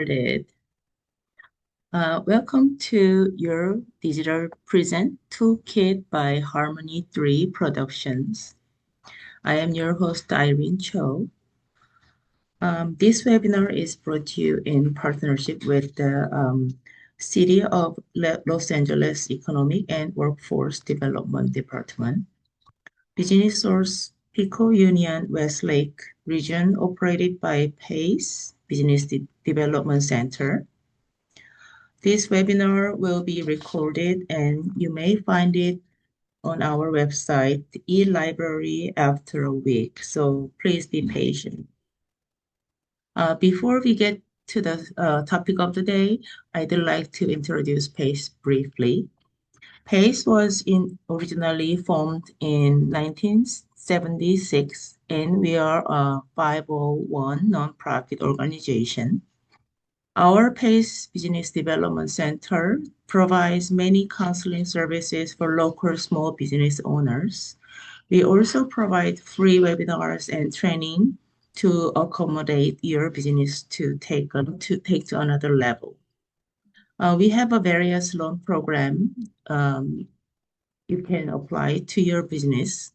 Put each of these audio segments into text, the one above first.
Started. Welcome to your digital present Toolkit by Harmony 3 Productions. I am your host, Irene Cho. This webinar is brought to you in partnership with the City of Los Angeles Economic and Workforce Development Department, BusinessSource Pico-Union Westlake region operated by PACE Business Development Center. This webinar will be recorded and you may find it on our website, e-library, after a week. So please be patient. Before we get to the topic of the day, I'd like to introduce PACE briefly. PACE was originally formed in 1976, and we are a 501 nonprofit organization. Our PACE Business Development Center provides many counseling services for local small business owners. We also provide free webinars and training to accommodate your business to take to another level. We have a various loan program you can apply to your business.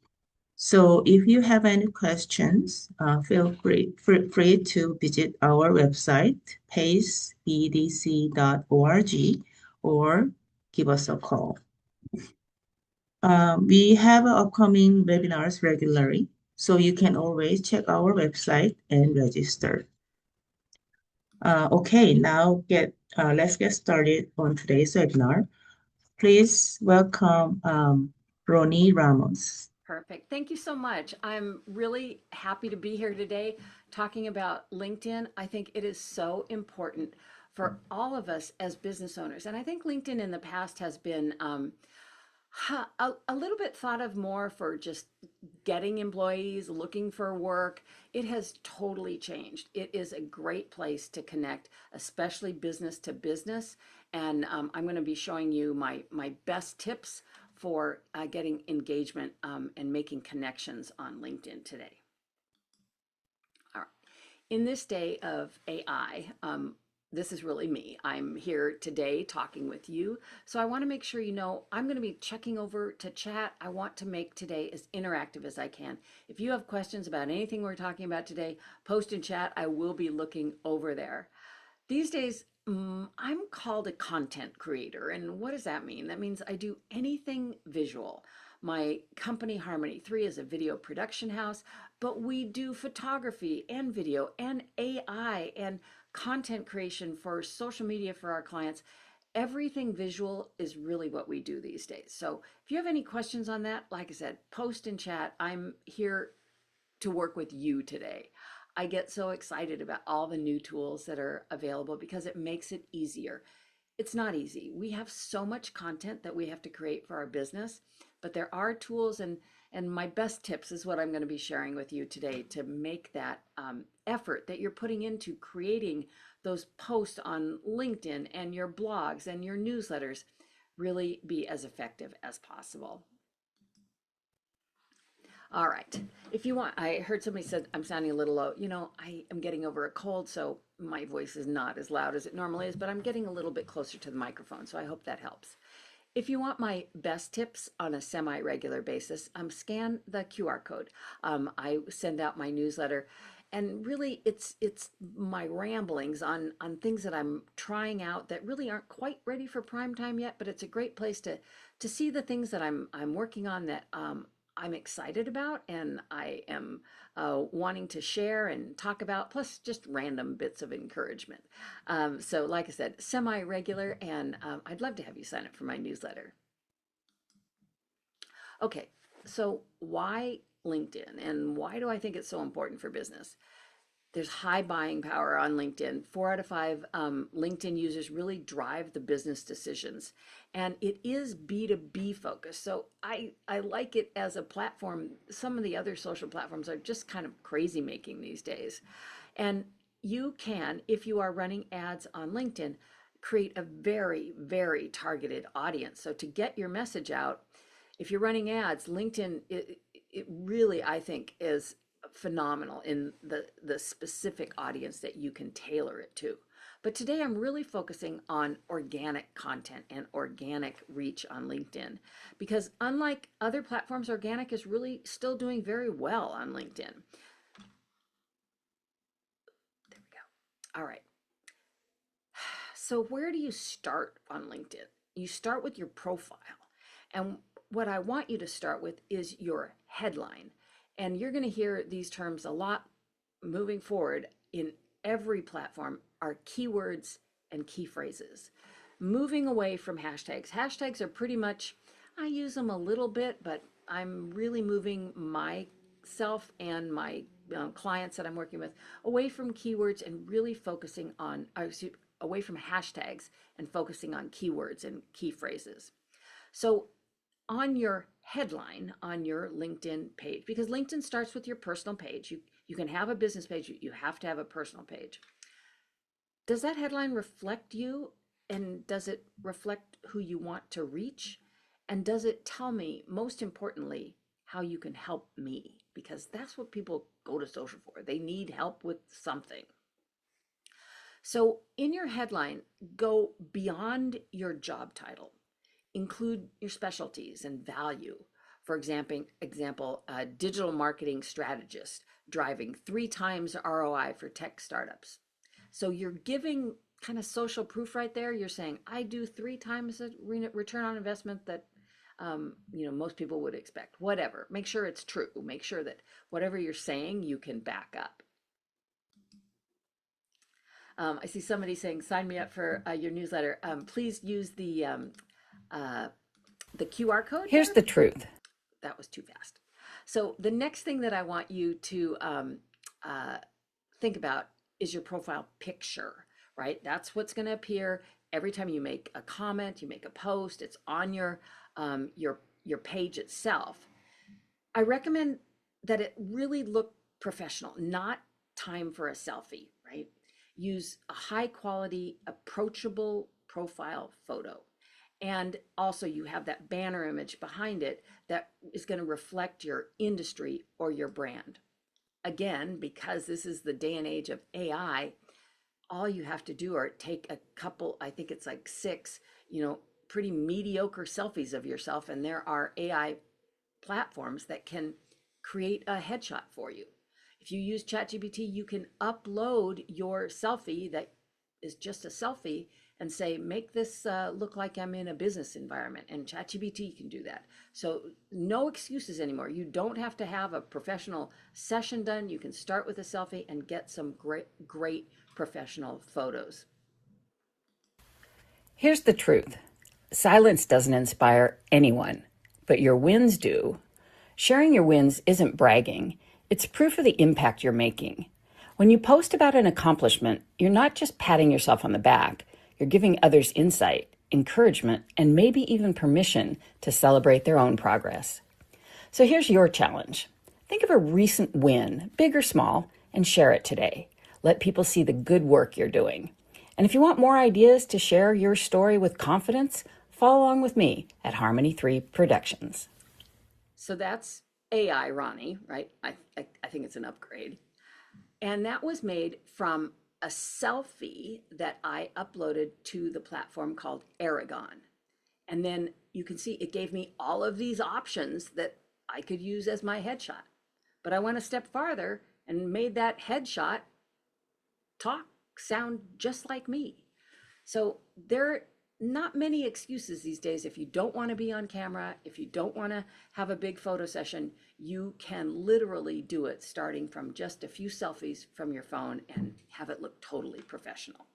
So if you have any questions, feel free to visit our website, pacebdc.org, or give us a call. We have upcoming webinars regularly, so you can always check our website and register. Okay, now let's get started on today's webinar. Please welcome Ronnie Ramos. Perfect. Thank you so much. I'm really happy to be here today talking about LinkedIn. I think it is so important for all of us as business owners. And I think LinkedIn in the past has been a little bit thought of more for just getting employees, looking for work. It has totally changed. It is a great place to connect, especially business to business. And I'm going to be showing you my best tips for getting engagement and making connections on LinkedIn today. All right. In this day of AI, this is really me. I'm here today talking with you. So I want to make sure you know I'm going to be checking over to chat. I want to make today as interactive as I can. If you have questions about anything we're talking about today, post in chat. I will be looking over there. These days, I'm called a content creator. And what does that mean? That means I do anything visual. My company, Harmony 3, is a video production house, but we do photography and video and AI and content creation for social media for our clients. Everything visual is really what we do these days. So if you have any questions on that, like I said, post in chat. I'm here to work with you today. I get so excited about all the new tools that are available because it makes it easier. It's not easy. We have so much content that we have to create for our business, but there are tools and my best tips is what I'm going to be sharing with you today to make that effort that you're putting into creating those posts on LinkedIn and your blogs and your newsletters really be as effective as possible. All right. If you want, I heard somebody said I'm sounding a little low. You know, I am getting over a cold, so my voice is not as loud as it normally is, but I'm getting a little bit closer to the microphone, so I hope that helps. If you want my best tips on a semi-regular basis, scan the QR code. I send out my newsletter, and really, it's my ramblings on things that I'm trying out that really aren't quite ready for prime time yet. But it's a great place to see the things that I'm working on that I'm excited about and I am wanting to share and talk about, plus just random bits of encouragement. So, like I said, semi regular, and I'd love to have you sign up for my newsletter. Okay, so why LinkedIn and why do I think it's so important for business? There's high buying power on LinkedIn. 4 out of 5 LinkedIn users really drive the business decisions. And it is B2B focused. So I like it as a platform. Some of the other social platforms are just kind of crazy making these days. And you can, if you are running ads on LinkedIn, create a very, very targeted audience. So to get your message out, if you're running ads, LinkedIn, it really, I think, is phenomenal in the specific audience that you can tailor it to. But today I'm really focusing on organic content and organic reach on LinkedIn because unlike other platforms, organic is really still doing very well on LinkedIn. There we go. All right. So where do you start on LinkedIn? You start with your profile. And what I want you to start with is your headline. And you're going to hear these terms a lot moving forward in every platform are keywords and key phrases. Moving away from hashtags. Hashtags are pretty much, I use them a little bit, but I'm really moving myself and my clients that I'm working with away from keywords and really focusing on, away from hashtags and focusing on keywords and key phrases. So on your headline on your LinkedIn page, because LinkedIn starts with your personal page. You can have a business page, you have to have a personal page. Does that headline reflect you? And does it reflect who you want to reach? And does it tell me, most importantly, how you can help me? Because that's what people go to social for. They need help with something. So in your headline, go beyond your job title. Include your specialties and value. For example, a digital marketing strategist driving 3 times ROI for tech startups. So you're giving kind of social proof right there. You're saying, I do 3 times the return on investment that most people would expect. Whatever. Make sure it's true. Make sure that whatever you're saying, you can back up. I see somebody saying, sign me up for your newsletter. Please use the QR code. Here's the truth. That was too fast. So the next thing that I want you to think about is your profile picture, right? That's what's going to appear every time you make a comment, you make a post. It's on your page itself. I recommend that it really look professional, not time for a selfie, right? Use a high quality, approachable profile photo. And also you have that banner image behind it that is going to reflect your industry or your brand. Again, because this is the day and age of AI, all you have to do are take a couple, I think it's like 6, pretty mediocre selfies of yourself. And there are AI platforms that can create a headshot for you. If you use ChatGPT, you can upload your selfie that is just a selfie and say, make this look like I'm in a business environment. And ChatGPT can do that. So no excuses anymore. You don't have to have a professional session done. You can start with a selfie and get some great professional photos. Here's the truth. Silence doesn't inspire anyone, but your wins do. Sharing your wins isn't bragging. It's proof of the impact you're making. When you post about an accomplishment, you're not just patting yourself on the back. You're giving others insight, encouragement, and maybe even permission to celebrate their own progress. So here's your challenge. Think of a recent win, big or small, and share it today. Let people see the good work you're doing. And if you want more ideas to share your story with confidence, follow along with me at Harmony 3 Productions. So that's AI, Ronnie, right? I think it's an upgrade. And that was made from a selfie that I uploaded to the platform called Aragon. And then you can see it gave me all of these options that I could use as my headshot. But I went a step farther and made that headshot sound just like me. So there are not many excuses these days. If you don't want to be on camera, if you don't want to have a big photo session, you can literally do it starting from just a few selfies from your phone and have it look totally professional.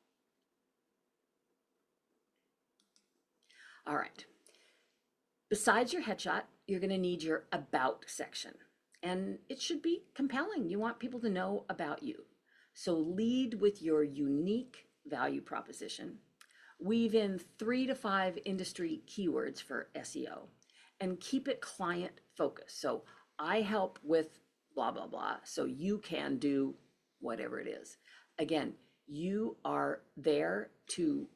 All right. Besides your headshot, you're going to need your about section. And it should be compelling. You want people to know about you. So lead with your unique value proposition. Weave in 3 to 5 industry keywords for SEO and keep it client focused. So I help with blah, blah, blah. So you can do whatever it is. Again, you are there to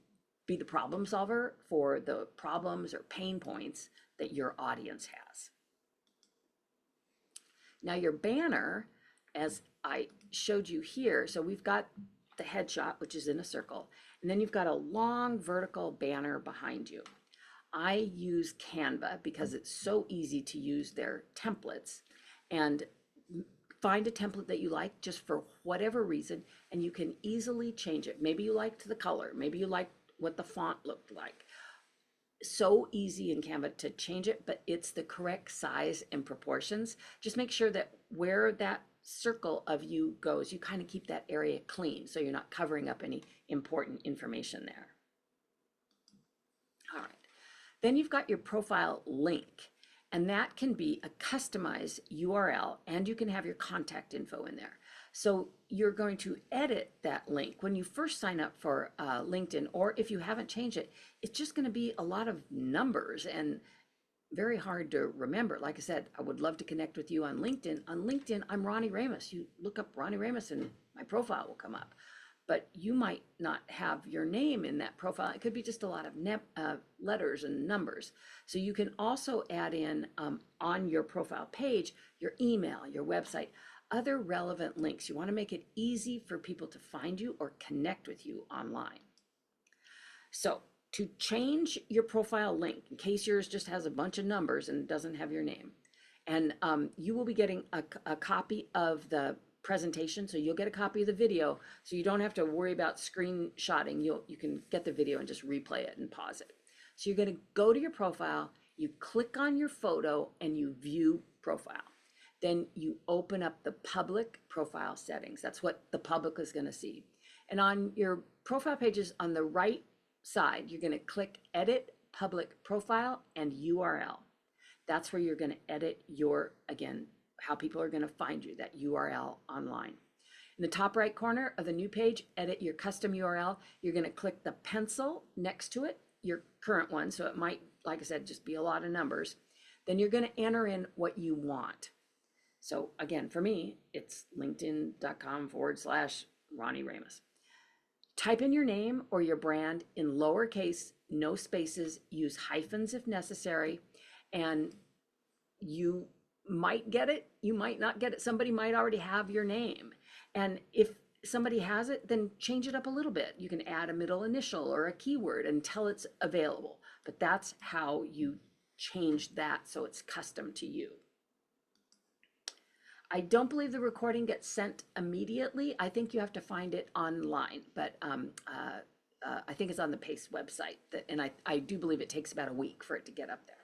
be the problem solver for the problems or pain points that your audience has. Now your banner, as I showed you here, so we've got the headshot, which is in a circle, And then you've got a long vertical banner behind you. I use Canva because it's so easy to use their templates, and find a template that you like just for whatever reason, and you can easily change it. Maybe you liked the color, maybe you liked what the font looked like. So easy in Canva to change it, but it's the correct size and proportions. Just make sure that where that circle of you goes, you kind of keep that area clean so you're not covering up any important information there. All right. Then you've got your profile link, and that can be a customized URL, and you can have your contact info in there. So you're going to edit that link when you first sign up for LinkedIn, or if you haven't changed it, it's just going to be a lot of numbers and very hard to remember. Like I said, I would love to connect with you on LinkedIn. On LinkedIn, I'm Ronnie Ramos. You look up Ronnie Ramos and my profile will come up. But you might not have your name in that profile. It could be just a lot of letters and numbers. So you can also add in on your profile page, your email, your website, other relevant links. You want to make it easy for people to find you or connect with you online. So to change your profile link, in case yours just has a bunch of numbers and doesn't have your name, and you will be getting a copy of the presentation, so you'll get a copy of the video, so you don't have to worry about screenshotting. You can get the video and just replay it and pause it. So you're going to go to your profile, you click on your photo, and you view profile. Then you open up the public profile settings. That's what the public is going to see. And on your profile pages on the right side, you're going to click edit public profile and URL. That's where you're going to edit your, again, how people are going to find you, that URL online. In the top right corner of the new page, edit your custom URL. You're going to click the pencil next to it, your current one. So it might, like I said, just be a lot of numbers. Then you're going to enter in what you want. So again, for me, it's linkedin.com/Ronnie Ramos. Type in your name or your brand in lowercase, no spaces, use hyphens if necessary, and you might get it, you might not get it. Somebody might already have your name. And if somebody has it, then change it up a little bit. You can add a middle initial or a keyword until it's available. But that's how you change that so it's custom to you. I don't believe the recording gets sent immediately. I think you have to find it online, but I think it's on the PACE website. And I do believe it takes about a week for it to get up there.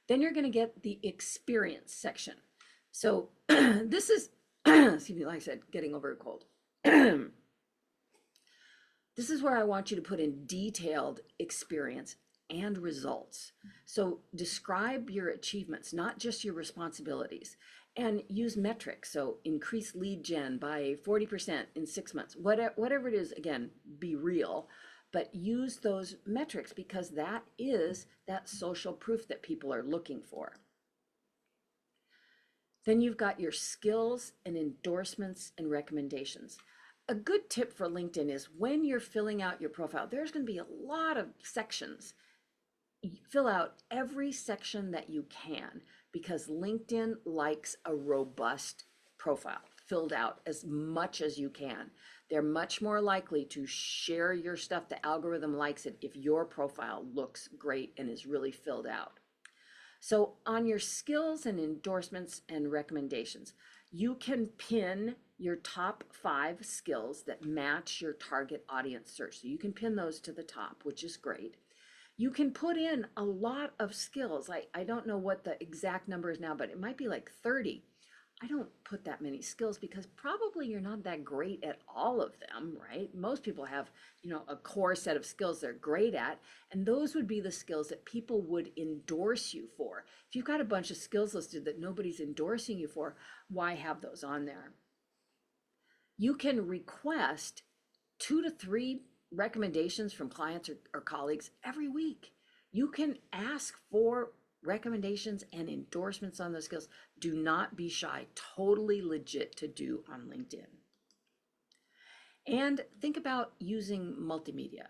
Then you're going to get the experience section. So this is, excuse me, like I said, getting over a cold. This is where I want you to put in detailed experience and results. So describe your achievements, not just your responsibilities, and use metrics. So increase lead gen by 40% in 6 months, whatever it is, again, be real. But use those metrics because that is that social proof that people are looking for. Then you've got your skills and endorsements and recommendations. A good tip for LinkedIn is when you're filling out your profile, there's going to be a lot of sections. Fill out every section that you can because LinkedIn likes a robust profile filled out as much as you can. They're much more likely to share your stuff. The algorithm likes it if your profile looks great and is really filled out. So on your skills and endorsements and recommendations, you can pin your top 5 skills that match your target audience search. So you can pin those to the top, which is great. You can put in a lot of skills. I don't know what the exact number is now, but it might be like 30. I don't put that many skills because probably you're not that great at all of them, right? Most people have, a core set of skills they're great at, and those would be the skills that people would endorse you for. If you've got a bunch of skills listed that nobody's endorsing you for, why have those on there? You can request 2 to 3 recommendations from clients or colleagues every week. You can ask for recommendations and endorsements on those skills. Do not be shy. Totally legit to do on LinkedIn. And think about using multimedia.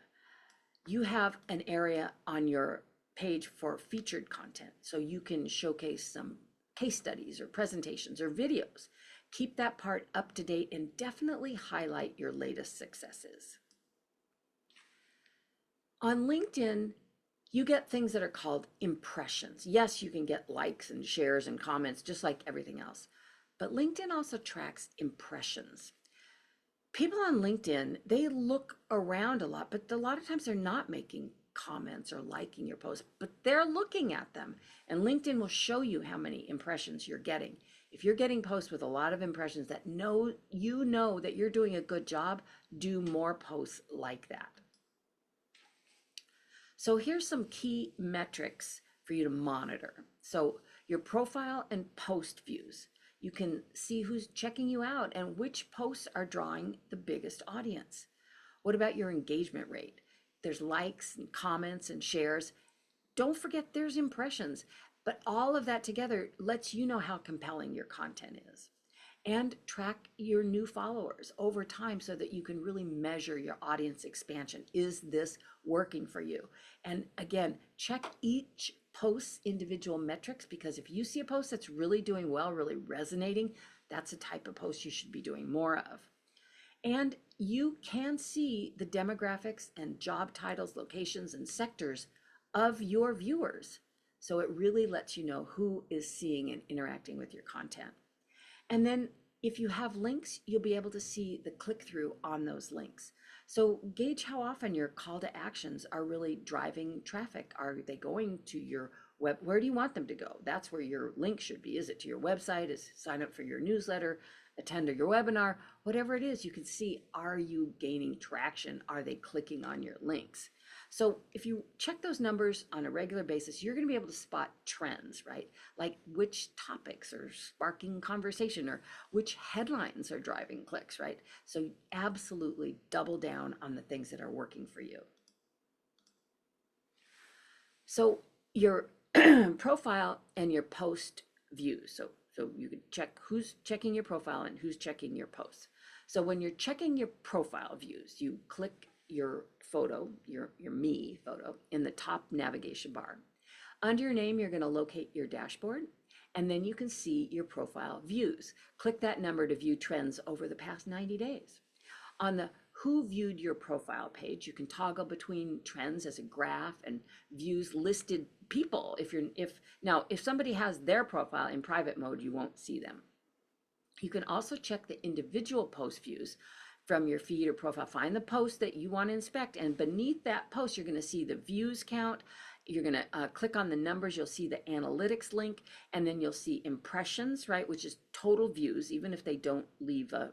You have an area on your page for featured content, so you can showcase some case studies or presentations or videos. Keep that part up to date and definitely highlight your latest successes. On LinkedIn, you get things that are called impressions. Yes, you can get likes and shares and comments just like everything else, but LinkedIn also tracks impressions. People on LinkedIn, they look around a lot, but a lot of times they're not making comments or liking your post, but they're looking at them. And LinkedIn will show you how many impressions you're getting. If you're getting posts with a lot of impressions that know that you're doing a good job, do more posts like that. So here's some key metrics for you to monitor. So your profile and post views. You can see who's checking you out and which posts are drawing the biggest audience. What about your engagement rate? There's likes and comments and shares. Don't forget there's impressions, but all of that together lets you know how compelling your content is. And track your new followers over time so that you can really measure your audience expansion. Is this working for you? And again, check each post's individual metrics, because if you see a post that's really doing well, really resonating, that's a type of post you should be doing more of. And you can see the demographics and job titles, locations, and sectors of your viewers. So it really lets you know who is seeing and interacting with your content. And then if you have links, you'll be able to see the click-through on those links. So gauge how often your call to actions are really driving traffic. Are they going to your web? Where do you want them to go? That's where your link should be. Is it to your website? Is sign up for your newsletter, attend to your webinar? Whatever it is, you can see, are you gaining traction? Are they clicking on your links? So if you check those numbers on a regular basis, you're going to be able to spot trends, right? Like which topics are sparking conversation or which headlines are driving clicks, right? So absolutely double down on the things that are working for you. So your profile and your post views. So you can check who's checking your profile and who's checking your posts. So when you're checking your profile views, you click your photo, your me photo in the top navigation bar. Under your name, you're going to locate your dashboard, and then you can see your profile views. Click that number to view trends over the past 90 days. On the who viewed your profile page, you can toggle between trends as a graph and views listed people. If somebody has their profile in private mode, you won't see them. You can also check the individual post views from your feed or profile. Find the post that you want to inspect, and beneath that post, you're going to see the views count. You're going to click on the numbers. You'll see the analytics link, and then you'll see impressions, right, which is total views, even if they don't leave a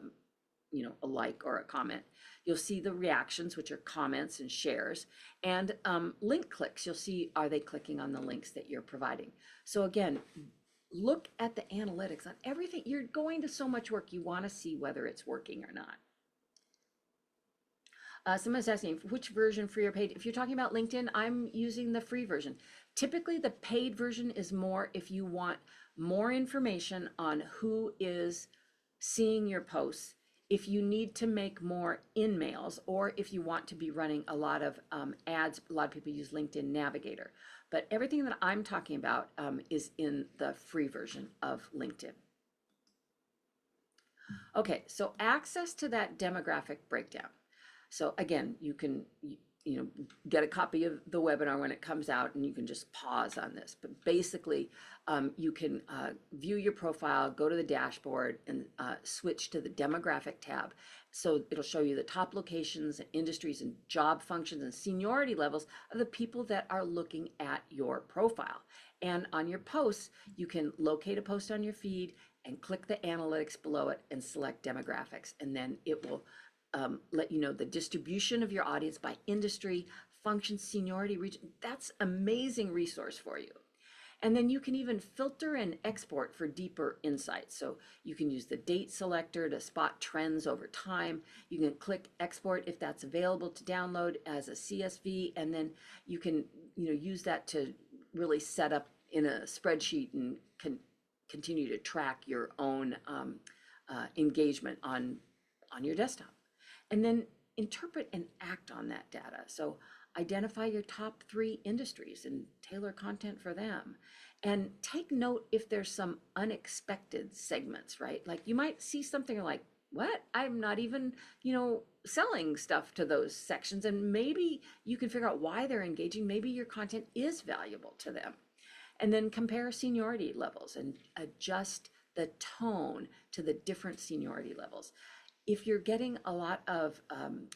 like or a comment. You'll see the reactions, which are comments and shares, and link clicks. You'll see, are they clicking on the links that you're providing? So again, look at the analytics on everything. You're going to so much work. You want to see whether it's working or not. Someone's asking which version for your paid. If you're talking about LinkedIn, I'm using the free version. Typically, the paid version is more if you want more information on who is seeing your posts, if you need to make more in-mails, or if you want to be running a lot of ads. A lot of people use LinkedIn Navigator, but everything that I'm talking about is in the free version of LinkedIn. Okay, so access to that demographic breakdown. So again, you can get a copy of the webinar when it comes out, and you can just pause on this. But basically, you can view your profile, go to the dashboard, and switch to the demographic tab. So it'll show you the top locations, industries, and job functions and seniority levels of the people that are looking at your profile. And on your posts, you can locate a post on your feed and click the analytics below it and select demographics, and then it will let you know the distribution of your audience by industry, function, seniority, region. That's an amazing resource for you. And then you can even filter and export for deeper insights. So you can use the date selector to spot trends over time. You can click export if that's available to download as a CSV, and then you can use that to really set up in a spreadsheet and continue to track your own engagement on your desktop. And then interpret and act on that data. So identify your top 3 industries and tailor content for them. And take note if there's some unexpected segments, right? Like you might see something like, what? I'm not even, selling stuff to those sections. And maybe you can figure out why they're engaging. Maybe your content is valuable to them. And then compare seniority levels and adjust the tone to the different seniority levels. If you're getting a lot of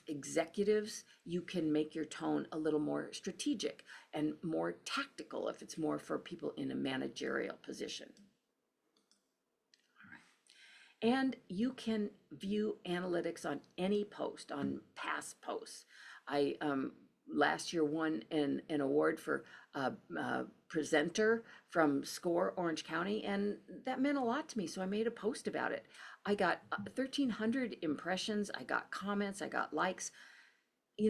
executives, you can make your tone a little more strategic and more tactical if it's more for people in a managerial position. And you can view analytics on any post, on past posts. I last year won an award for presenter from SCORE Orange County, and that meant a lot to me. So I made a post about it. I got 1,300 impressions. I got comments. I got likes. I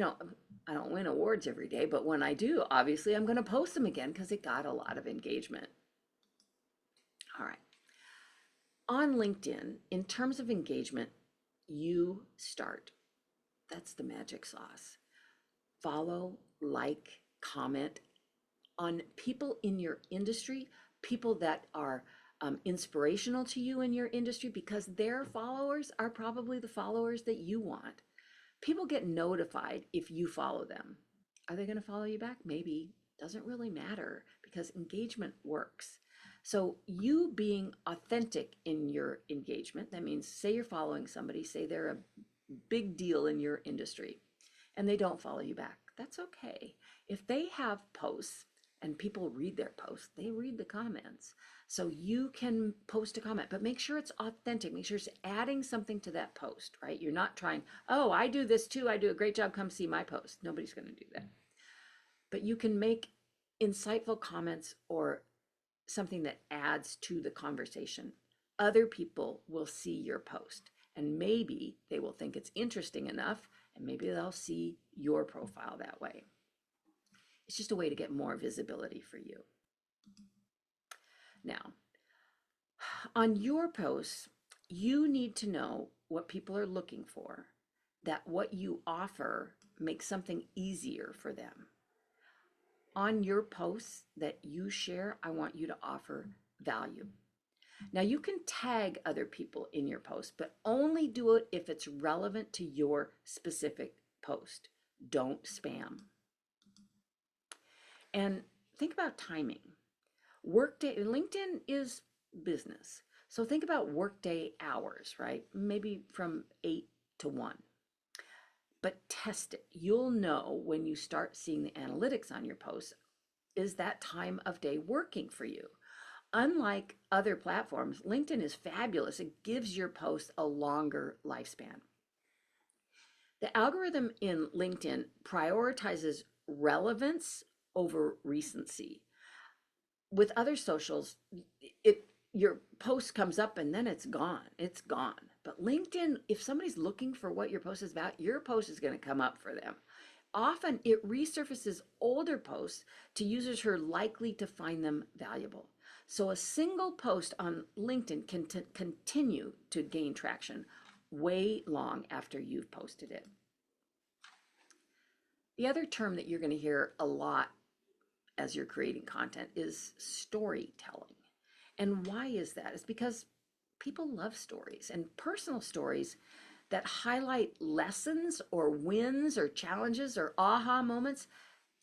don't win awards every day, but when I do, obviously I'm going to post them again because it got a lot of engagement. All right. On LinkedIn, in terms of engagement, you start. That's the magic sauce. Follow, like, comment on people in your industry, people that are inspirational to you in your industry, because their followers are probably the followers that you want. People get notified if you follow them. Are they going to follow you back? Maybe. Doesn't really matter because engagement works. So you being authentic in your engagement, that means say you're following somebody, say they're a big deal in your industry and they don't follow you back. That's okay. If they have posts and people read their posts, they read the comments. So you can post a comment, but make sure it's authentic. Make sure it's adding something to that post, right? You're not trying, oh, I do this too. I do a great job. Come see my post. Nobody's going to do that. But you can make insightful comments or something that adds to the conversation. Other people will see your post and maybe they will think it's interesting enough and maybe they'll see your profile that way. It's just a way to get more visibility for you. Now, on your posts, you need to know what people are looking for, that what you offer makes something easier for them. On your posts that you share, I want you to offer value. Now you can tag other people in your post, but only do it if it's relevant to your specific post. Don't spam. And think about timing. Workday, LinkedIn is business. So think about workday hours, right? Maybe from 8 to 1. But test it. You'll know when you start seeing the analytics on your posts, is that time of day working for you? Unlike other platforms, LinkedIn is fabulous. It gives your posts a longer lifespan. The algorithm in LinkedIn prioritizes relevance over recency. With other socials, your post comes up and then it's gone. It's gone. But LinkedIn, if somebody's looking for what your post is about, your post is going to come up for them. Often it resurfaces older posts to users who are likely to find them valuable. So a single post on LinkedIn can continue to gain traction way long after you've posted it. The other term that you're going to hear a lot as you're creating content is storytelling. And why is that? It's because people love stories, and personal stories that highlight lessons or wins or challenges or aha moments,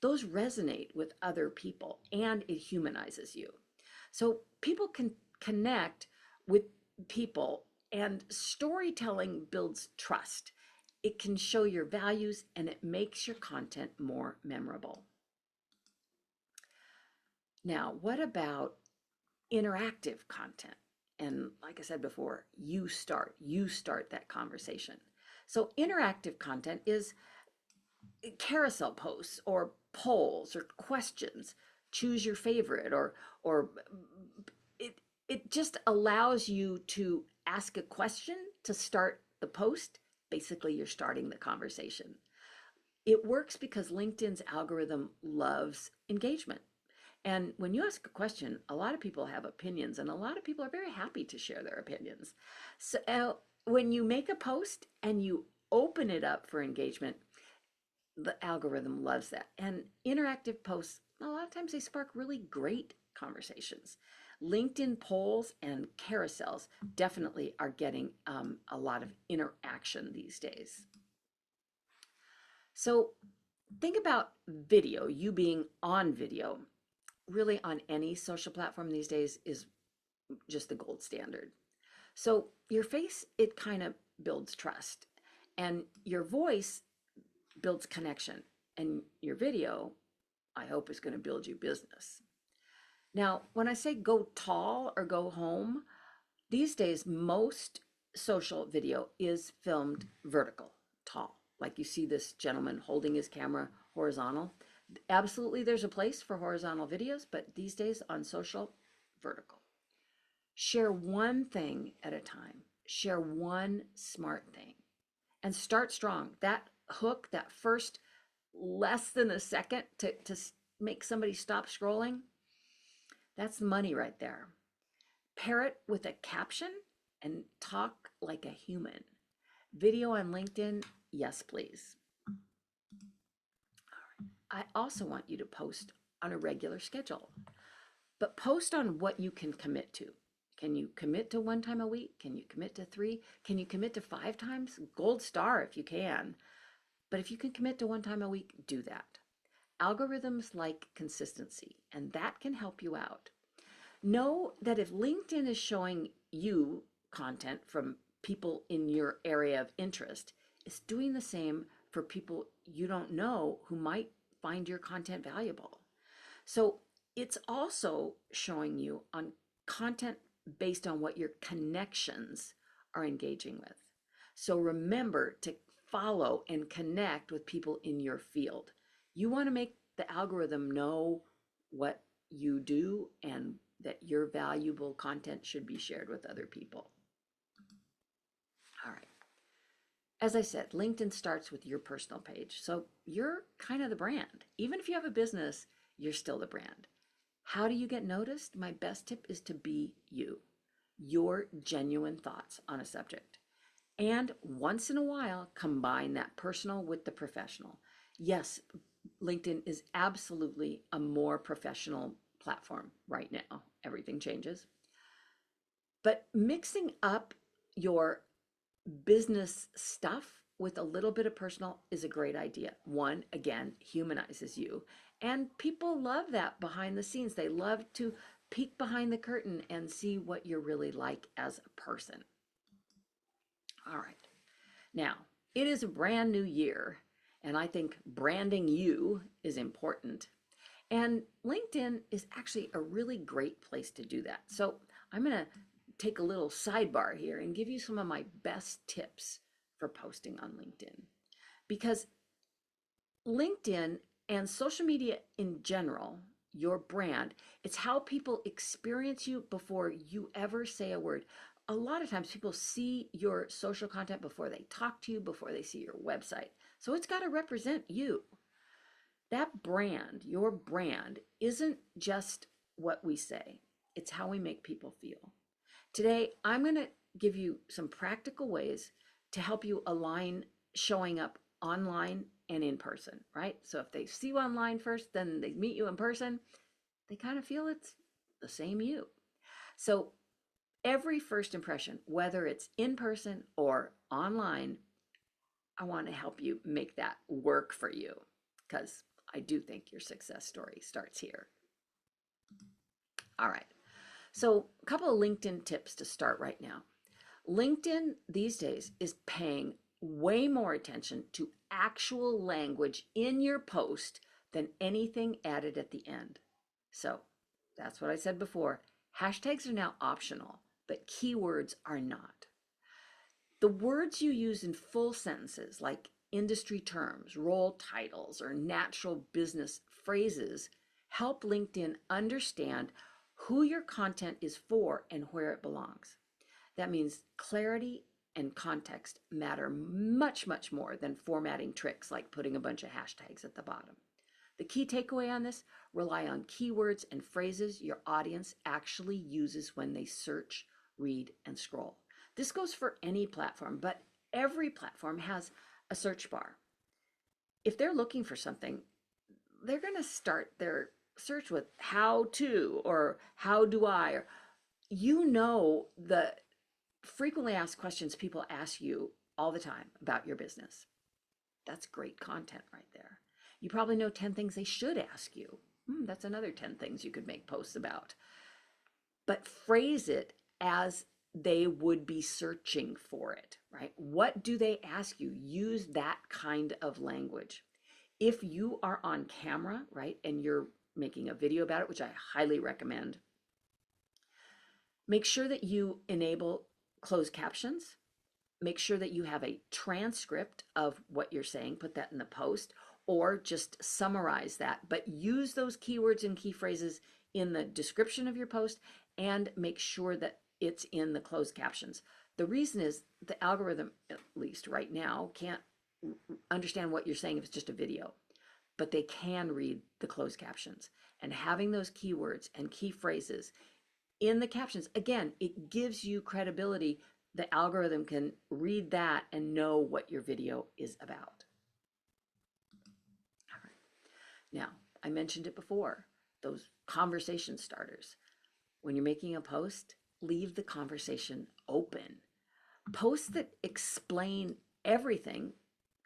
those resonate with other people and it humanizes you. So people can connect with people, and storytelling builds trust. It can show your values and it makes your content more memorable. Now, what about interactive content? And like I said before, you start that conversation. So interactive content is carousel posts or polls or questions. Choose your favorite, or it just allows you to ask a question to start the post. Basically, you're starting the conversation. It works because LinkedIn's algorithm loves engagement. And when you ask a question, a lot of people have opinions and a lot of people are very happy to share their opinions. So when you make a post and you open it up for engagement, the algorithm loves that. And interactive posts, a lot of times they spark really great conversations. LinkedIn polls and carousels definitely are getting a lot of interaction these days. So think about video, you being on video, really on any social platform these days is just the gold standard. So your face, it kind of builds trust, and your voice builds connection, and your video, I hope, is going to build you business. Now, when I say go tall or go home, these days, most social video is filmed vertical, tall. Like you see this gentleman holding his camera horizontal. Absolutely, there's a place for horizontal videos, but these days on social, vertical. Share one thing at a time. Share one smart thing and start strong. That hook, that first less than a second to make somebody stop scrolling, that's money right there. Pair it with a caption and talk like a human. Video on LinkedIn, yes, please. I also want you to post on a regular schedule, but post on what you can commit to. Can you commit to 1 time a week? Can you commit to 3? Can you commit to 5 times? Gold star if you can. But if you can commit to 1 time a week, do that. Algorithms like consistency, and that can help you out. Know that if LinkedIn is showing you content from people in your area of interest, it's doing the same for people you don't know who might find your content valuable. So it's also showing you on content based on what your connections are engaging with. So remember to follow and connect with people in your field. You want to make the algorithm know what you do and that your valuable content should be shared with other people. All right. As I said, LinkedIn starts with your personal page. So you're kind of the brand. Even if you have a business, you're still the brand. How do you get noticed? My best tip is to be you, your genuine thoughts on a subject. And once in a while, combine that personal with the professional. Yes, LinkedIn is absolutely a more professional platform right now. Everything changes. But mixing up your business stuff with a little bit of personal is a great idea. One, again, humanizes you. And people love that behind the scenes. They love to peek behind the curtain and see what you're really like as a person. All right. Now, it is a brand new year, and I think branding you is important. And LinkedIn is actually a really great place to do that. So I'm going to take a little sidebar here and give you some of my best tips for posting on LinkedIn. Because LinkedIn and social media in general, your brand, it's how people experience you before you ever say a word. A lot of times people see your social content before they talk to you, before they see your website. So it's got to represent you. That brand, your brand, isn't just what we say. It's how we make people feel. Today, I'm going to give you some practical ways to help you align showing up online and in person, right? So if they see you online first, then they meet you in person, they kind of feel it's the same you. So every first impression, whether it's in person or online, I want to help you make that work for you because I do think your success story starts here. All right. So a couple of LinkedIn tips to start right now. LinkedIn these days is paying way more attention to actual language in your post than anything added at the end. So that's what I said before. Hashtags are now optional, but keywords are not. The words you use in full sentences, like industry terms, role titles, or natural business phrases, help LinkedIn understand who your content is for and where it belongs. That means clarity and context matter much, much more than formatting tricks like putting a bunch of hashtags at the bottom. The key takeaway on this, rely on keywords and phrases your audience actually uses when they search, read, and scroll. This goes for any platform, but every platform has a search bar. If they're looking for something, they're going to start their search with how to or how do I, or the frequently asked questions people ask you all the time about your business. That's great content right there. You probably know 10 things they should ask you. That's another 10 things you could make posts about. But phrase it as they would be searching for it, right? What do they ask you? Use that kind of language. If you are on camera, right, and you're making a video about it, which I highly recommend, make sure that you enable closed captions. Make sure that you have a transcript of what you're saying, put that in the post, or just summarize that, but use those keywords and key phrases in the description of your post and make sure that it's in the closed captions. The reason is the algorithm, at least right now, can't understand what you're saying if it's just a video, but they can read the closed captions. And having those keywords and key phrases in the captions, again, it gives you credibility. The algorithm can read that and know what your video is about. All right. Now, I mentioned it before, those conversation starters. When you're making a post, leave the conversation open. Posts that explain everything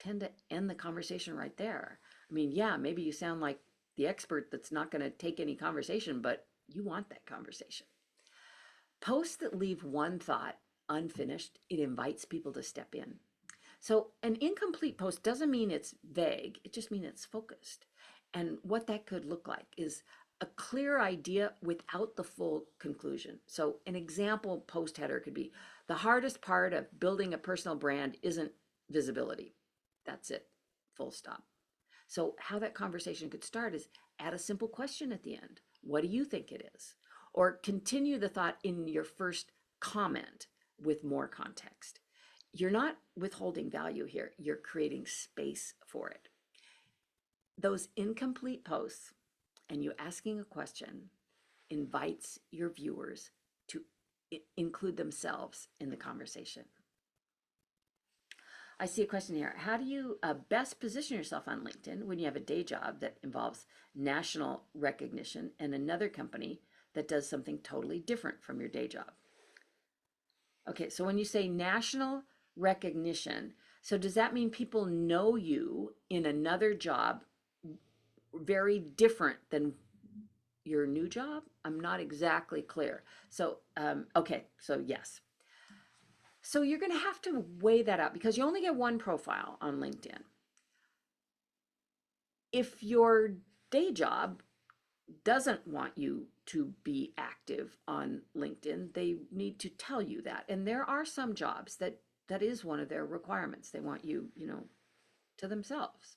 tend to end the conversation right there. I mean, yeah, maybe you sound like the expert that's not going to take any conversation, but you want that conversation. Posts that leave one thought unfinished, it invites people to step in. So an incomplete post doesn't mean it's vague, it just means it's focused. And what that could look like is a clear idea without the full conclusion. So an example post header could be, the hardest part of building a personal brand isn't visibility. That's it, full stop. So how that conversation could start is add a simple question at the end. What do you think it is? Or continue the thought in your first comment with more context. You're not withholding value here, you're creating space for it. Those incomplete posts and you asking a question invites your viewers to include themselves in the conversation. I see a question here. How do you best position yourself on LinkedIn when you have a day job that involves national recognition and another company that does something totally different from your day job? Okay, so when you say national recognition, so does that mean people know you in another job very different than your new job? I'm not exactly clear. So, okay, so yes. So you're going to have to weigh that out because you only get one profile on LinkedIn. If your day job doesn't want you to be active on LinkedIn, they need to tell you that. And there are some jobs that is one of their requirements. They want you, to themselves.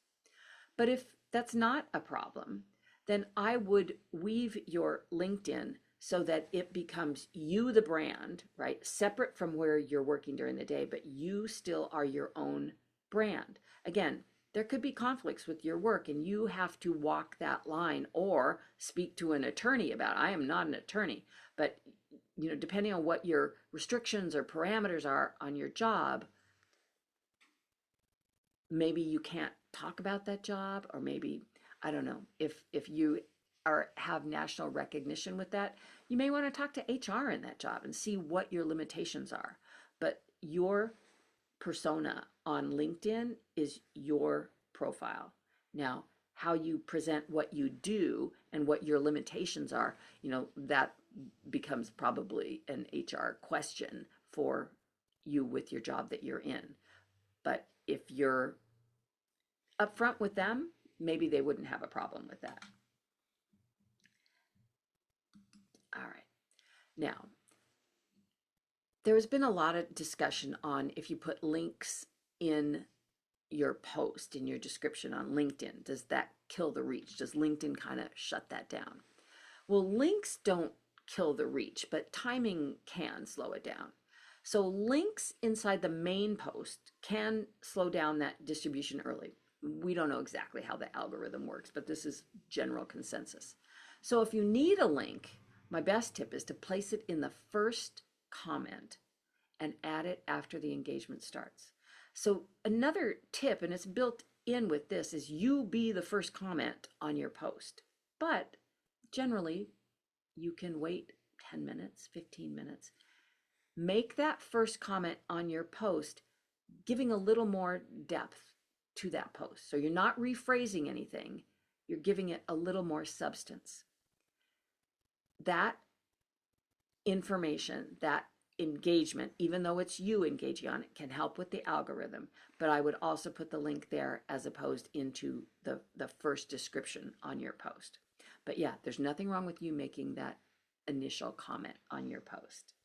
But if that's not a problem, then I would weave your LinkedIn so that it becomes you, the brand, right? Separate from where you're working during the day, but you still are your own brand. Again, there could be conflicts with your work and you have to walk that line or speak to an attorney about it. I am not an attorney, but depending on what your restrictions or parameters are on your job, maybe you can't talk about that job, or maybe, I don't know, if you have national recognition with that, you may want to talk to HR in that job and see what your limitations are. But your persona on LinkedIn is your profile. Now, how you present what you do and what your limitations are, that becomes probably an HR question for you with your job that you're in. But if you're upfront with them, maybe they wouldn't have a problem with that. All right. Now, there's been a lot of discussion on if you put links in your post, in your description on LinkedIn, does that kill the reach? Does LinkedIn kind of shut that down? Well, links don't kill the reach, but timing can slow it down. So links inside the main post can slow down that distribution early. We don't know exactly how the algorithm works, but this is general consensus. So if you need a link, my best tip is to place it in the first comment and add it after the engagement starts. So another tip, and it's built in with this, is you be the first comment on your post. But generally you can wait 10 minutes, 15 minutes. Make that first comment on your post giving a little more depth to that post. So you're not rephrasing anything, you're giving it a little more substance. That information, that engagement, even though it's you engaging on it, can help with the algorithm. But I would also put the link there as opposed into the first description on your post. But yeah, there's nothing wrong with you making that initial comment on your post.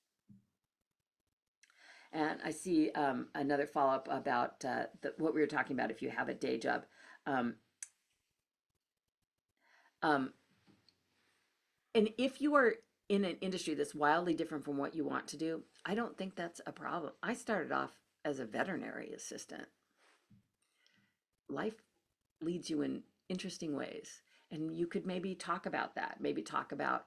And I see another follow-up about what we were talking about if you have a day job. And if you are in an industry that's wildly different from what you want to do, I don't think that's a problem. I started off as a veterinary assistant. Life leads you in interesting ways. And you could maybe talk about that, maybe talk about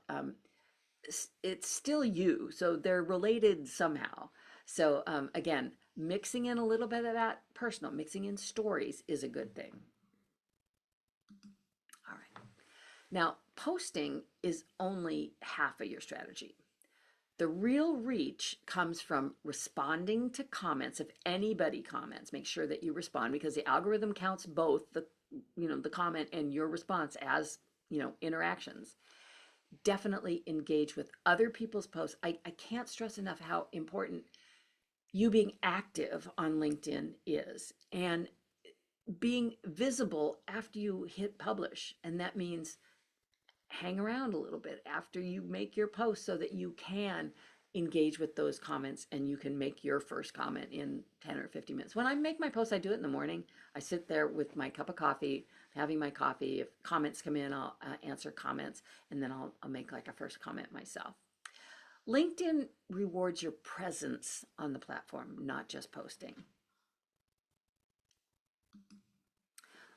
it's still you, so they're related somehow. So again, mixing in a little bit of that personal, mixing in stories is a good thing. All right. Now, posting is only half of your strategy. The real reach comes from responding to comments. If anybody comments, make sure that you respond, because the algorithm counts both the comment and your response as interactions. Definitely engage with other people's posts. I can't stress enough how important you being active on LinkedIn is, and being visible after you hit publish. And that means hang around a little bit after you make your post so that you can engage with those comments and you can make your first comment in 10 or 50 minutes. When I make my post, I do it in the morning. I sit there with my cup of coffee, having my coffee. If comments come in, I'll answer comments, and then I'll make like a first comment myself. LinkedIn rewards your presence on the platform, not just posting.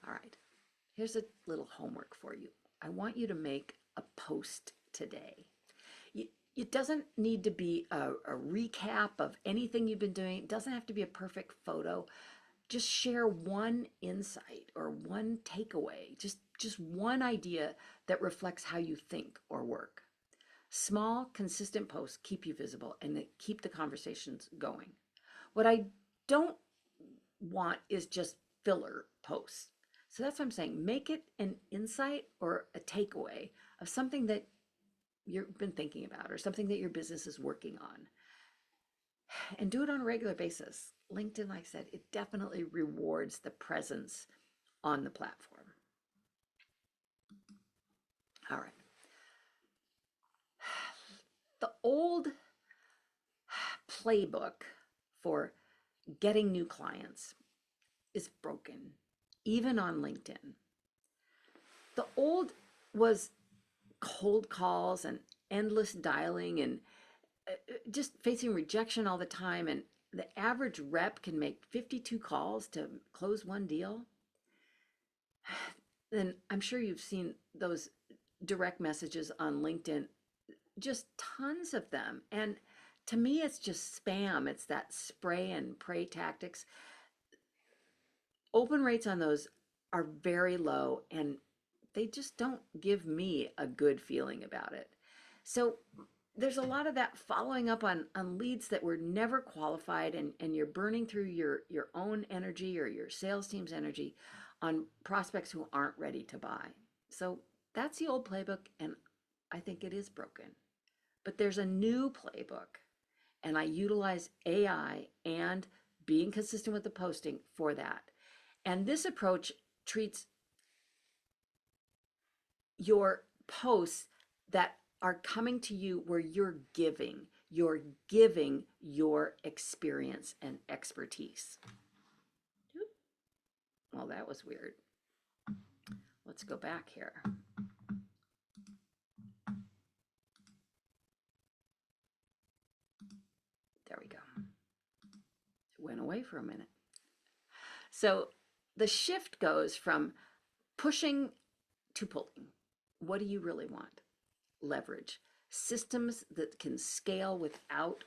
All right, here's a little homework for you. I want you to make a post today. It doesn't need to be a recap of anything you've been doing. It doesn't have to be a perfect photo. Just share one insight or one takeaway, just one idea that reflects how you think or work. Small, consistent posts keep you visible and they keep the conversations going. What I don't want is just filler posts. So that's what I'm saying. Make it an insight or a takeaway of something that you've been thinking about or something that your business is working on. And do it on a regular basis. LinkedIn, like I said, it definitely rewards the presence on the platform. All right. The old playbook for getting new clients is broken, even on LinkedIn. The old was cold calls and endless dialing and just facing rejection all the time. And the average rep can make 52 calls to close one deal. Then I'm sure you've seen those direct messages on LinkedIn, just tons of them. And to me, it's just spam. It's that spray and pray tactics. Open rates on those are very low, and they just don't give me a good feeling about it. So there's a lot of that following up on leads that were never qualified, and you're burning through your own energy or your sales team's energy on prospects who aren't ready to buy. So that's the old playbook, and I think it is broken. But there's a new playbook, and I utilize AI and being consistent with the posting for that. And this approach treats your posts that are coming to you where you're giving your experience and expertise. Well, that was weird. Let's go back here. There we go. It went away for a minute. So the shift goes from pushing to pulling. What do you really want? Leverage. Systems that can scale without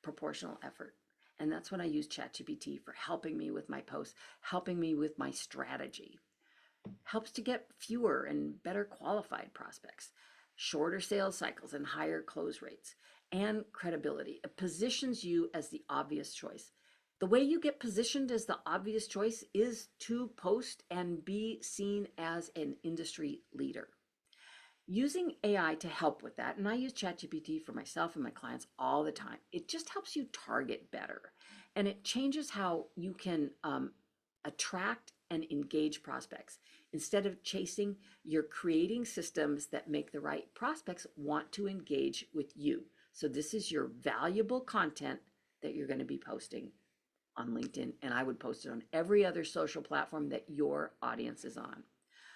proportional effort. And that's when I use ChatGPT for helping me with my posts, helping me with my strategy. Helps to get fewer and better qualified prospects. shorter sales cycles and higher close rates, and credibility. It positions you as the obvious choice. The way you get positioned as the obvious choice is to post and be seen as an industry leader. Using AI to help with that, and I use ChatGPT for myself and my clients all the time, it just helps you target better. And it changes how you can attract and engage prospects. Instead of chasing, you're creating systems that make the right prospects want to engage with you. So this is your valuable content that you're going to be posting on LinkedIn, and I would post it on every other social platform that your audience is on.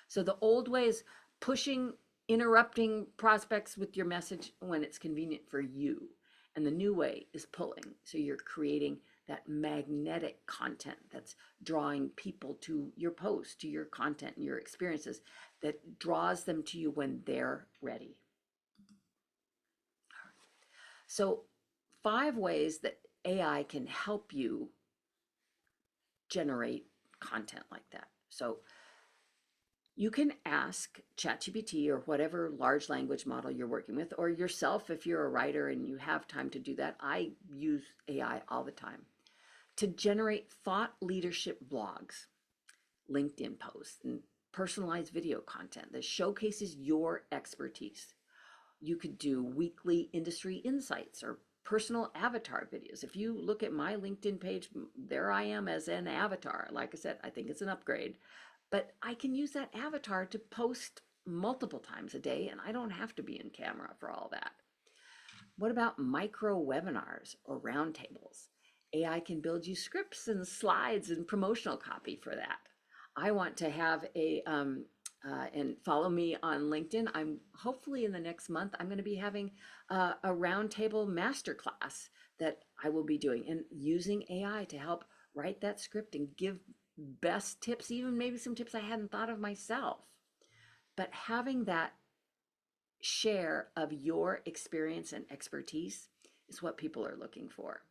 So the old way is pushing, interrupting prospects with your message when it's convenient for you. And the new way is pulling. So you're creating that magnetic content that's drawing people to your post, to your content and your experiences, that draws them to you when they're ready. So 5 ways that AI can help you generate content like that. So you can ask ChatGPT or whatever large language model you're working with, or yourself if you're a writer and you have time to do that. I use AI all the time to generate thought leadership blogs, LinkedIn posts, and personalized video content that showcases your expertise. You could do weekly industry insights or personal avatar videos. If you look at my LinkedIn page, there I am as an avatar. Like I said, I think it's an upgrade, but I can use that avatar to post multiple times a day, and I don't have to be in camera for all that. What about micro webinars or roundtables? AI can build you scripts and slides and promotional copy for that. I want to have and follow me on LinkedIn. I'm hopefully in the next month, I'm going to be having a roundtable masterclass that I will be doing and using AI to help write that script and give best tips, even maybe some tips I hadn't thought of myself. But having that share of your experience and expertise is what people are looking for.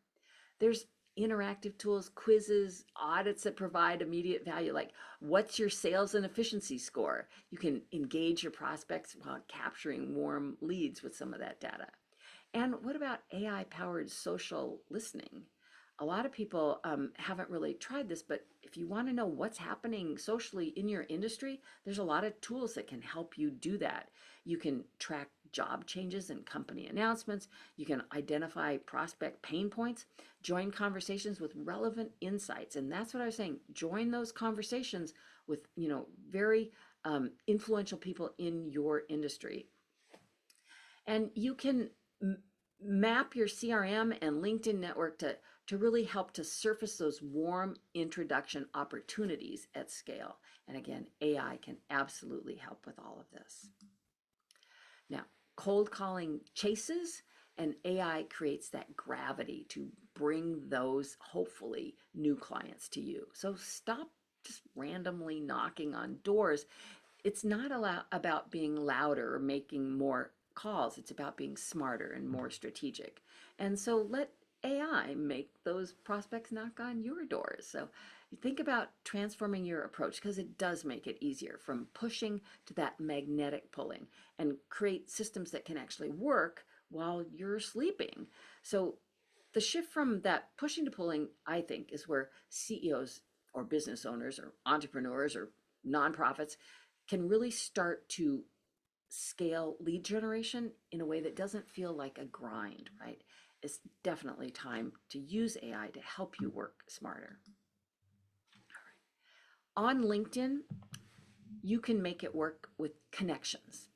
There's interactive tools, quizzes, audits that provide immediate value, like what's your sales and efficiency score? You can engage your prospects while capturing warm leads with some of that data. And what about AI-powered social listening? A lot of people haven't really tried this, but if you want to know what's happening socially in your industry, there's a lot of tools that can help you do that. You can track job changes and company announcements. You can identify prospect pain points, join conversations with relevant insights. And that's what I was saying. Join those conversations with, very influential people in your industry. And you can map your CRM and LinkedIn network to really help to surface those warm introduction opportunities at scale. And again, AI can absolutely help with all of this. Now, cold calling chases, and AI creates that gravity to bring those hopefully new clients to you. So stop just randomly knocking on doors. It's not about being louder or making more calls. It's about being smarter and more strategic. And so let AI make those prospects knock on your doors. So you think about transforming your approach, because it does make it easier from pushing to that magnetic pulling, and create systems that can actually work while you're sleeping. So the shift from that pushing to pulling, I think, is where CEOs or business owners or entrepreneurs or nonprofits can really start to scale lead generation in a way that doesn't feel like a grind, right? It's definitely time to use AI to help you work smarter. All right. On LinkedIn, you can make it work with connections.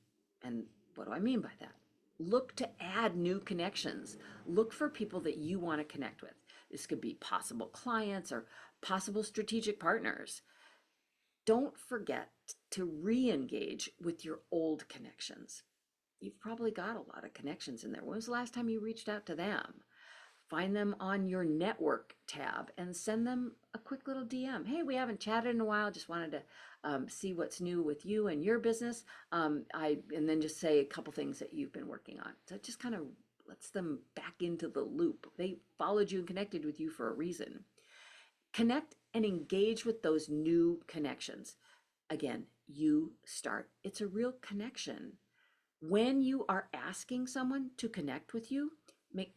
And what do I mean by that? Look to add new connections. Look for people that you want to connect with. This could be possible clients or possible strategic partners. Don't forget to re-engage with your old connections. You've probably got a lot of connections in there. When was the last time you reached out to them? Find them on your network tab and send them a quick little DM. Hey, we haven't chatted in a while. Just wanted to see what's new with you and your business. And then just say a couple things that you've been working on. So it just kind of lets them back into the loop. They followed you and connected with you for a reason. Connect and engage with those new connections. Again, you start. It's a real connection When you are asking someone to connect with you,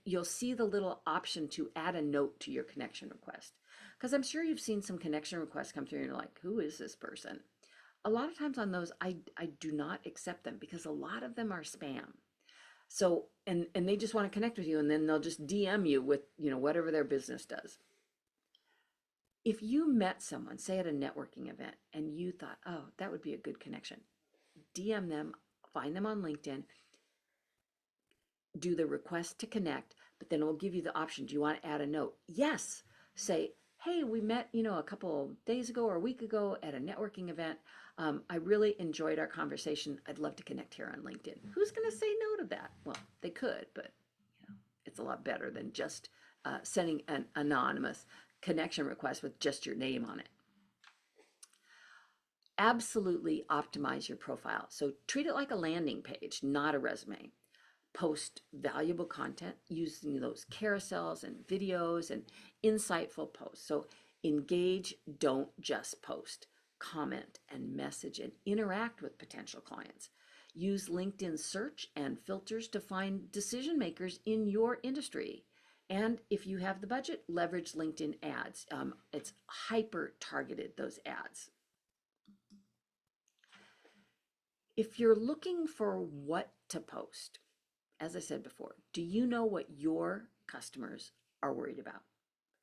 you'll see the little option to add a note to your connection request. Because I'm sure you've seen some connection requests come through and you're like, who is this person? A lot of times on those, I do not accept them because a lot of them are spam. So, and they just want to connect with you, and then they'll just DM you with, whatever their business does. If you met someone, say at a networking event, and you thought, oh, that would be a good connection, DM them, find them on LinkedIn, do the request to connect, but then it'll give you the option. Do you want to add a note? Yes. Say, hey, we met, a couple days ago or a week ago at a networking event. I really enjoyed our conversation. I'd love to connect here on LinkedIn. Who's going to say no to that? Well, they could, but it's a lot better than just sending an anonymous connection request with just your name on it. Absolutely optimize your profile. So treat it like a landing page, not a resume. Post valuable content using those carousels and videos and insightful posts. So engage, don't just post. Comment and message and interact with potential clients. Use LinkedIn search and filters to find decision makers in your industry. And if you have the budget, leverage LinkedIn ads. It's hyper targeted, those ads. If you're looking for what to post, as I said before, do you know what your customers are worried about?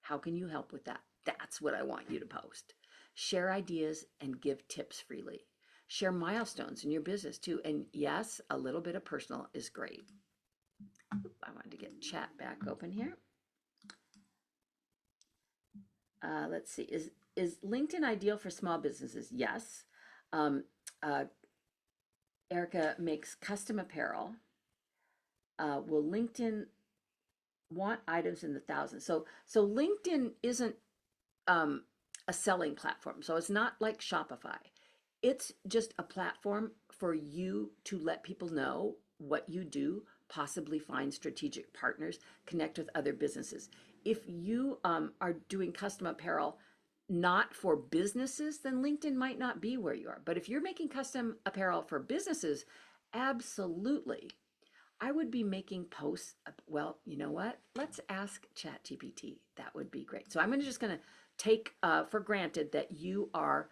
How can you help with that? That's what I want you to post. Share ideas and give tips freely. Share milestones in your business too. And yes, a little bit of personal is great. I wanted to get chat back open here. Let's see, is LinkedIn ideal for small businesses? Yes. Erica makes custom apparel. Will LinkedIn want items in the thousands? So LinkedIn isn't a selling platform. So it's not like Shopify. It's just a platform for you to let people know what you do, possibly find strategic partners, connect with other businesses. If you are doing custom apparel not for businesses, then LinkedIn might not be where you are. But if you're making custom apparel for businesses, absolutely. I would be making posts. Well, you know what? Let's ask ChatGPT. That would be great. So I'm just going to take for granted that you are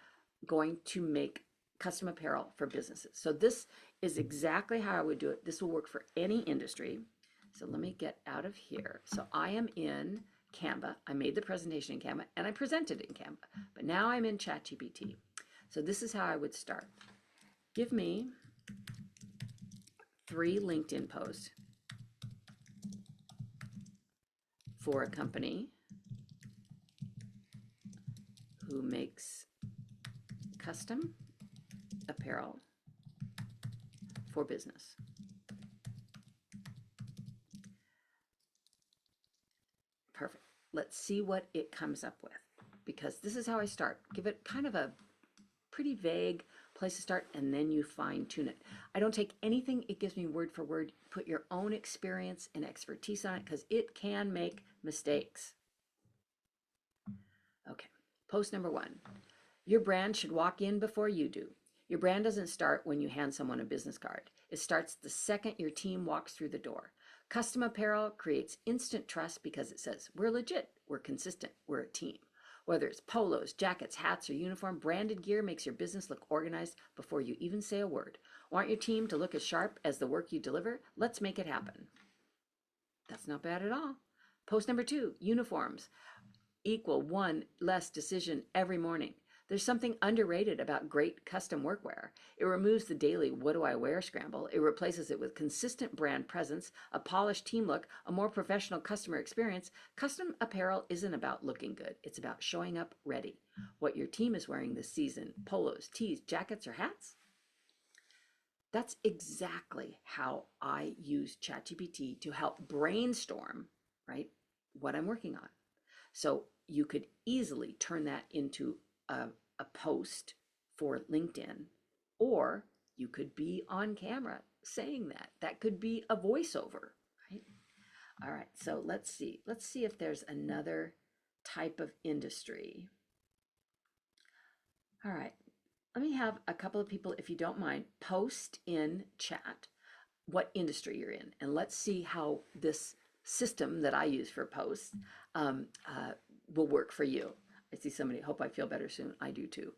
going to make custom apparel for businesses. So this is exactly how I would do it. This will work for any industry. So let me get out of here. So I am in Canva. I made the presentation in Canva and I presented in Canva, but now I'm in ChatGPT. So this is how I would start. Give me 3 LinkedIn posts for a company who makes custom apparel for business. Perfect. Let's see what it comes up with, because this is how I start. Give it kind of a pretty vague place to start, and then you fine tune it. I don't take anything it gives me word for word. Put your own experience and expertise on it, because it can make mistakes. Okay, post number 1. Your brand should walk in before you do. Your brand doesn't start when you hand someone a business card. It starts the second your team walks through the door. Custom apparel creates instant trust because it says, we're legit, we're consistent, we're a team. Whether it's polos, jackets, hats, or uniform, branded gear makes your business look organized before you even say a word. Want your team to look as sharp as the work you deliver? Let's make it happen. That's not bad at all. Post number 2, uniforms equal one less decision every morning. There's something underrated about great custom workwear. It removes the daily what do I wear scramble. It replaces it with consistent brand presence, a polished team look, a more professional customer experience. Custom apparel isn't about looking good. It's about showing up ready. What your team is wearing this season, polos, tees, jackets, or hats? That's exactly how I use ChatGPT to help brainstorm, right, what I'm working on. So you could easily turn that into a post for LinkedIn, or you could be on camera saying that. That could be a voiceover, right? All right, so let's see. Let's see if there's another type of industry. All right, let me have a couple of people, if you don't mind, post in chat what industry you're in, and let's see how this system that I use for posts will work for you. I see somebody, hope I feel better soon. I do too.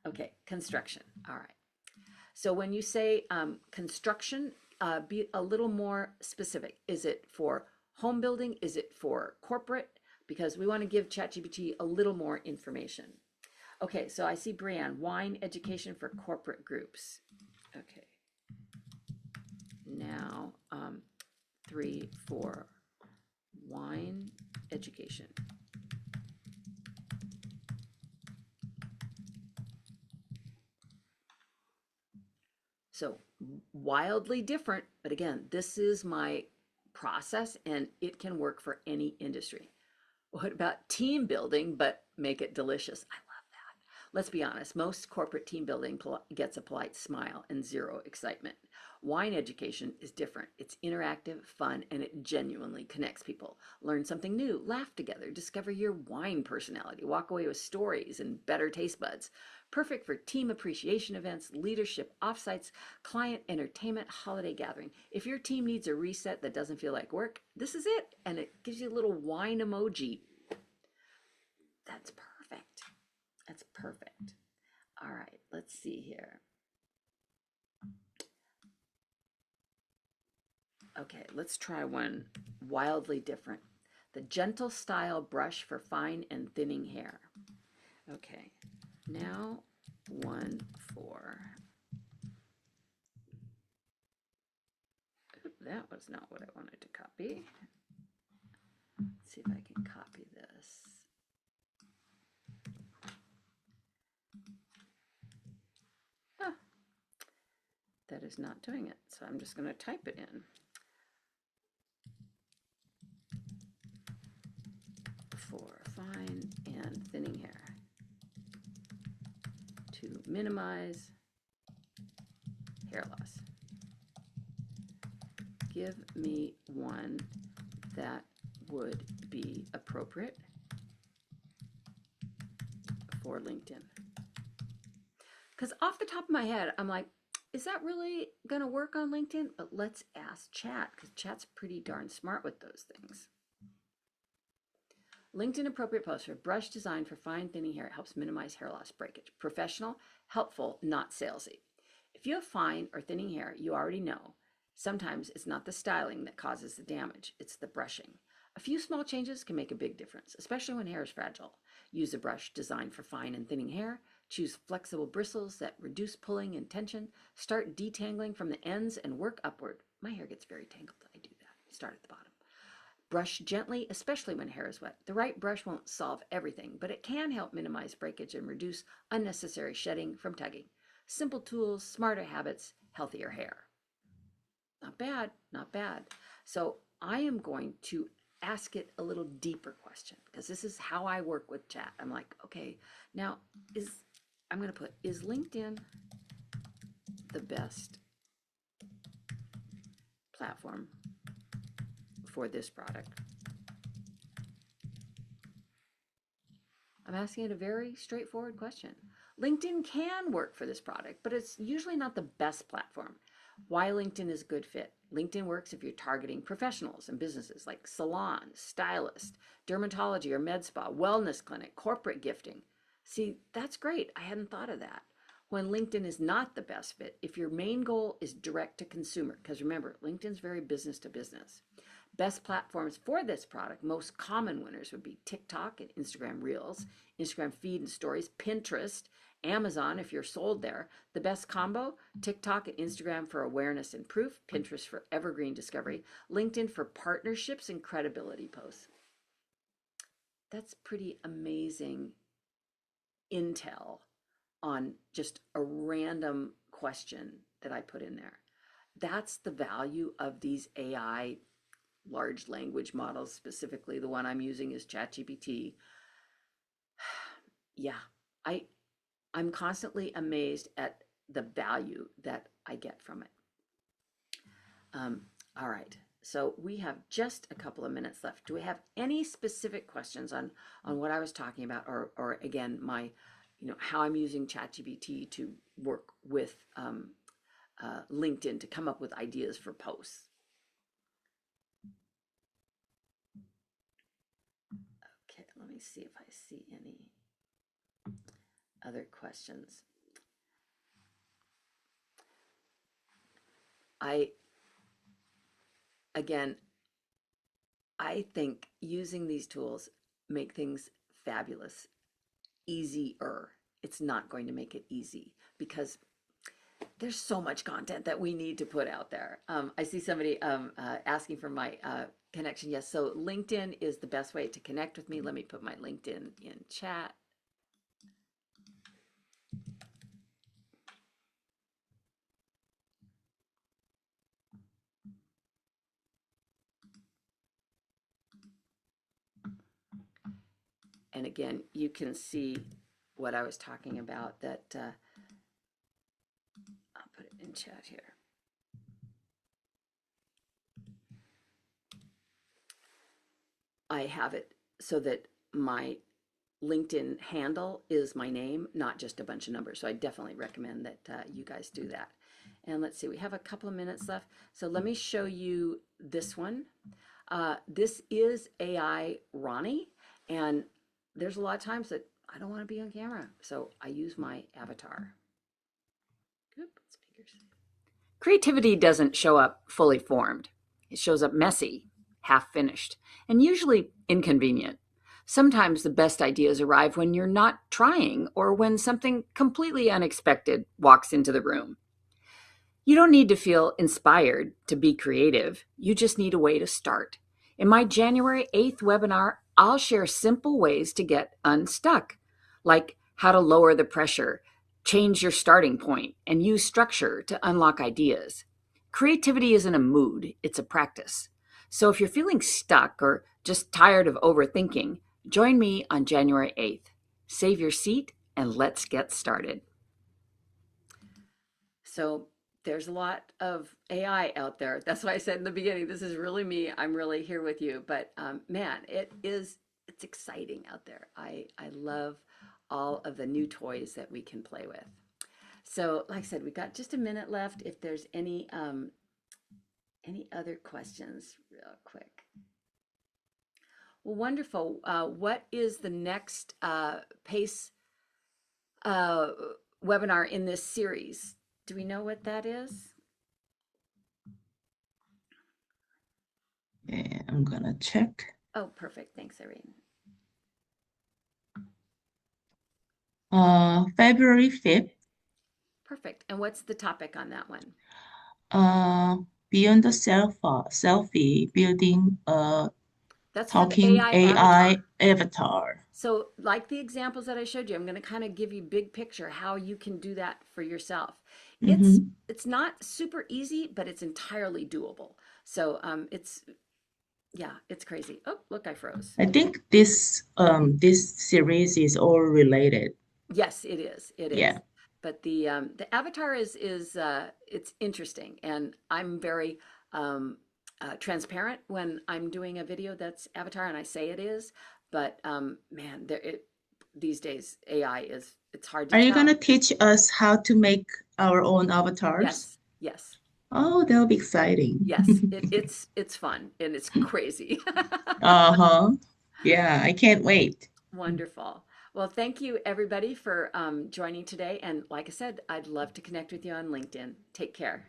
Okay, construction. All right. So when you say construction, be a little more specific. Is it for home building? Is it for corporate? Because we want to give ChatGPT a little more information. Okay, so I see Brianne, wine education for corporate groups. Okay. Now, 3, 4, wine education. So wildly different, but again, this is my process and it can work for any industry. What about team building, but make it delicious? I love that. Let's be honest, most corporate team building gets a polite smile and zero excitement. Wine education is different. It's interactive, fun, and it genuinely connects people. Learn something new, laugh together, discover your wine personality, walk away with stories and better taste buds. Perfect for team appreciation events, leadership offsites, client entertainment, holiday gathering. If your team needs a reset that doesn't feel like work, this is it. And it gives you a little wine emoji. That's perfect. That's perfect. All right, let's see here. Okay, let's try one wildly different. The gentle style brush for fine and thinning hair. Okay, now 1, 4. Oop, that was not what I wanted to copy. Let's see if I can copy this. Ah, that is not doing it, so I'm just going to type it in. For fine and thinning hair to minimize hair loss. Give me one that would be appropriate for LinkedIn. Because off the top of my head, I'm like, is that really going to work on LinkedIn? But let's ask Chat, because Chat's pretty darn smart with those things. LinkedIn appropriate post for brush design for fine thinning hair. It helps minimize hair loss breakage. Professional, helpful, not salesy. If you have fine or thinning hair, you already know. Sometimes it's not the styling that causes the damage, it's the brushing. A few small changes can make a big difference, especially when hair is fragile. Use a brush designed for fine and thinning hair. Choose flexible bristles that reduce pulling and tension. Start detangling from the ends and work upward. My hair gets very tangled. I do that. Start at the bottom. Brush gently, especially when hair is wet. The right brush won't solve everything, but it can help minimize breakage and reduce unnecessary shedding from tugging. Simple tools, smarter habits, healthier hair. Not bad, not bad. So I am going to ask it a little deeper question, because this is how I work with Chat. I'm like, okay, now I'm going to put, is LinkedIn the best platform for this product? I'm asking it a very straightforward question. LinkedIn can work for this product, but it's usually not the best platform. Why LinkedIn is a good fit? LinkedIn works if you're targeting professionals and businesses like salons, stylists, dermatology or med spa, wellness clinic, corporate gifting. See, that's great. I hadn't thought of that. When LinkedIn is not the best fit, if your main goal is direct to consumer, because remember, LinkedIn's very business to business. Best platforms for this product, most common winners would be TikTok and Instagram Reels, Instagram Feed and Stories, Pinterest, Amazon if you're sold there. The best combo, TikTok and Instagram for awareness and proof, Pinterest for evergreen discovery, LinkedIn for partnerships and credibility posts. That's pretty amazing intel on just a random question that I put in there. That's the value of these AI large language models, specifically the one I'm using is ChatGPT. Yeah, I'm constantly amazed at the value that I get from it. All right, so we have just a couple of minutes left. Do we have any specific questions on what I was talking about, or again, my, how I'm using ChatGPT to work with LinkedIn to come up with ideas for posts. Okay, let me see if I see any other questions. Again, I think using these tools make things fabulous, easier. It's not going to make it easy because there's so much content that we need to put out there. I see somebody asking for my connection. Yes, so LinkedIn is the best way to connect with me. Let me put my LinkedIn in chat. And again, you can see what I was talking about that I'll put it in chat here. I have it so that my LinkedIn handle is my name, not just a bunch of numbers. So I definitely recommend that you guys do that. And let's see, we have a couple of minutes left. So let me show you this one. This is AI Ronnie. And there's a lot of times that I don't want to be on camera. So I use my avatar. Creativity doesn't show up fully formed. It shows up messy, half finished, and usually inconvenient. Sometimes the best ideas arrive when you're not trying or when something completely unexpected walks into the room. You don't need to feel inspired to be creative. You just need a way to start. In my January 8th webinar, I'll share simple ways to get unstuck, like how to lower the pressure, change your starting point, and use structure to unlock ideas. Creativity isn't a mood, it's a practice. So if you're feeling stuck or just tired of overthinking, join me on January 8th. Save your seat and let's get started. So there's a lot of AI out there. That's why I said in the beginning, this is really me. I'm really here with you. But man, it's exciting out there. I love all of the new toys that we can play with. So like I said, we got just a minute left. If there's any other questions real quick. Well, wonderful. What is the next PACE webinar in this series? Do we know what that is? Yeah, I'm gonna check. Oh, perfect. Thanks, Irene. February 5th. Perfect. And what's the topic on that one? Beyond the selfie, building a That's for the talking AI AI avatar. avatar. So like the examples that I showed you, I'm going to kind of give you big picture how you can do that for yourself. Mm-hmm. It's not super easy, but it's entirely doable. So it's crazy. Oh, look, I froze. I think this series is all related. Yes, it is. It is. Yeah. But the avatar is it's interesting, and I'm very transparent when I'm doing a video that's avatar, and I say it is. But man, these days AI it's hard to Are you tell. gonna teach us how to make our own avatars? Yes, Oh, that'll be exciting. yes. It's fun and it's crazy. Uh-huh. Yeah, I can't wait. Wonderful. Well, thank you everybody for joining today. And like I said, I'd love to connect with you on LinkedIn. Take care.